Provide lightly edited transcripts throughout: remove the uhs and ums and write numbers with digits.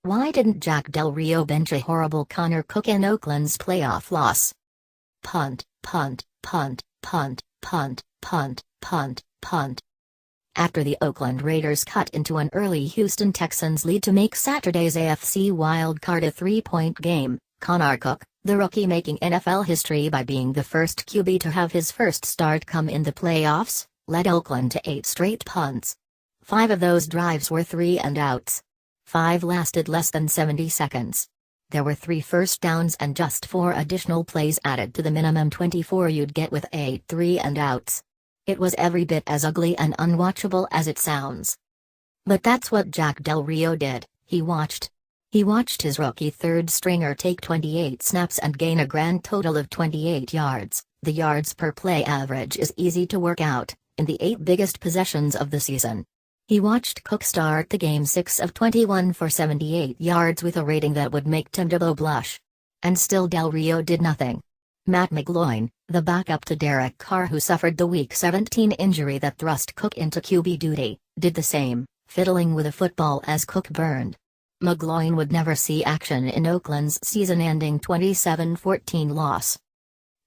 Why didn't Jack Del Rio bench a horrible Connor Cook in Oakland's playoff loss? Punt, punt, punt, punt, punt, punt, punt, punt. After the Oakland Raiders cut into an early Houston Texans lead to make Saturday's AFC wildcard a 3-point game, Connor Cook, the rookie making NFL history by being the first QB to have his first start come in the playoffs, led Oakland to 8 straight punts. 5 of those drives were 3-and-outs. 5 lasted less than 70 seconds. There were 3 first downs and just 4 additional plays added to the minimum 24 you'd get with 8 3-and-outs. It was every bit as ugly and unwatchable as it sounds. But that's what Jack Del Rio did. He watched his rookie third stringer take 28 snaps and gain a grand total of 28 yards. The yards per play average is easy to work out, in the 8 biggest possessions of the season. He watched Cook start the game 6 of 21 for 78 yards with a rating that would make Tim Tebow blush. And still Del Rio did nothing. Matt McGloin, the backup to Derek Carr who suffered the Week 17 injury that thrust Cook into QB duty, did the same, fiddling with a football as Cook burned. McGloin would never see action in Oakland's season-ending 27-14 loss.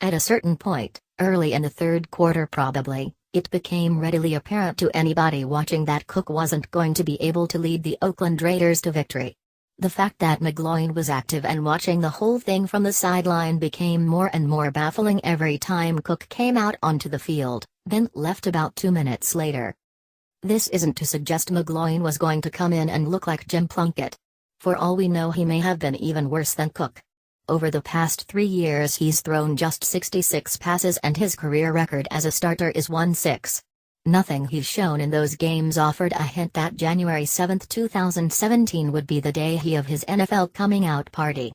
At a certain point, early in the third quarter probably, it became readily apparent to anybody watching that Cook wasn't going to be able to lead the Oakland Raiders to victory. The fact that McGloin was active and watching the whole thing from the sideline became more and more baffling every time Cook came out onto the field, then left about 2 minutes later. This isn't to suggest McGloin was going to come in and look like Jim Plunkett. For all we know, he may have been even worse than Cook. Over the past 3 years he's thrown just 66 passes and his career record as a starter is 1-6. Nothing he's shown in those games offered a hint that January 7, 2017 would be the day of his NFL coming out party.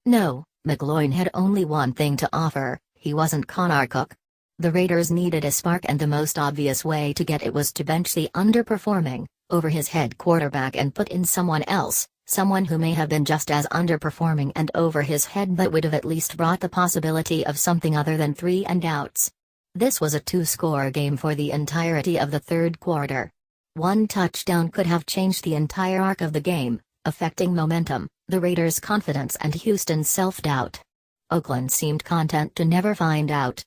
No, McGloin had only one thing to offer: he wasn't Connor Cook. The Raiders needed a spark, and the most obvious way to get it was to bench the underperforming, over-his-head quarterback and put in someone else. Someone who may have been just as underperforming and over his head but would have at least brought the possibility of something other than 3-and-outs. This was a 2-score game for the entirety of the third quarter. One touchdown could have changed the entire arc of the game, affecting momentum, the Raiders' confidence and Houston's self-doubt. Oakland seemed content to never find out.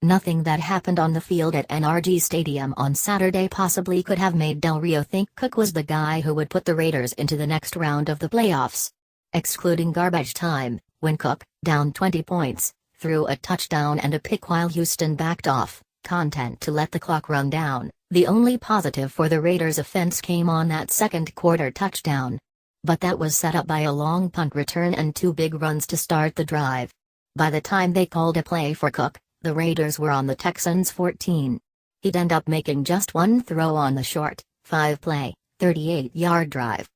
Nothing that happened on the field at NRG Stadium on Saturday possibly could have made Del Rio think Cook was the guy who would put the Raiders into the next round of the playoffs. Excluding garbage time, when Cook, down 20 points, threw a touchdown and a pick while Houston backed off, content to let the clock run down, the only positive for the Raiders' offense came on that second quarter touchdown. But that was set up by a long punt return and 2 big runs to start the drive. By the time they called a play for Cook, the Raiders were on the Texans' 14. He'd end up making just one throw on the short, 5-play, 38-yard drive.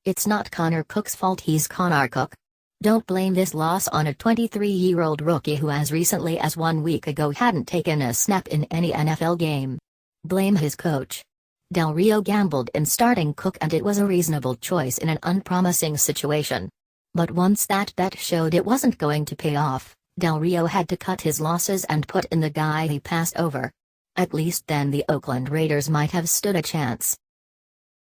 It's not Connor Cook's fault he's Connor Cook. Don't blame this loss on a 23-year-old rookie who as recently as 1 week ago hadn't taken a snap in any NFL game. Blame his coach. Del Rio gambled in starting Cook, and it was a reasonable choice in an unpromising situation. But once that bet showed it wasn't going to pay off, Del Rio had to cut his losses and put in the guy he passed over. At least then the Oakland Raiders might have stood a chance.